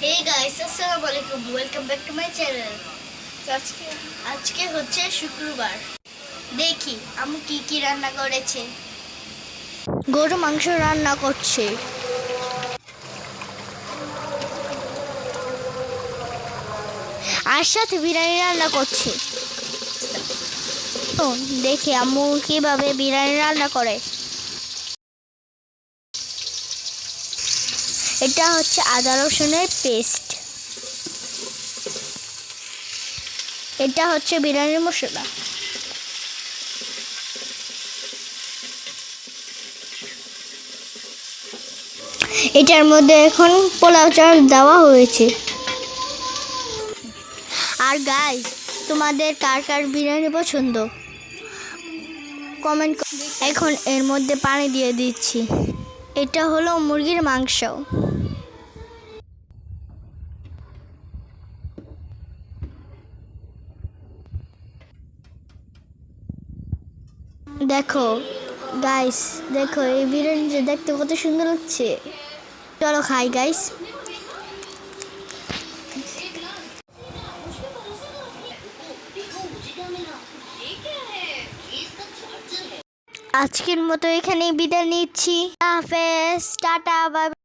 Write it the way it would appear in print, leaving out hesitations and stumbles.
Hey guys, আসসালামু আলাইকুম, welcome back to my channel. আজকে হচ্ছে শুক্রবার। দেখি আম্মু কি কি রান্না করেছে। গরু মাংস রান্না করছে। আর সাথে বিরিয়ানি রান্না করছে। তো দেখি আম্মু কিভাবে বিরিয়ানি রান্না করে। এটা হচ্ছে আদা রসুনের পেস্ট। এটা হচ্ছে বিরিয়ানির মশলা। এটার মধ্যে এখন পোলাও চাল দেওয়া হয়েছে। আর গাইস, তোমাদের কার কার বিরিয়ানি পছন্দ কমেন্ট। এখন এর মধ্যে পানি দিয়ে দিচ্ছি। এটা হলো মুরগির মাংস। দেখো গাইস, দেখো এই বিরিয়ানিটা দেখতে কত সুন্দর লাগছে। চলো খাই গাইস। আজকের মতো এখানেই বিদায় নিচ্ছি। হাফেজ, টাটা, বাই।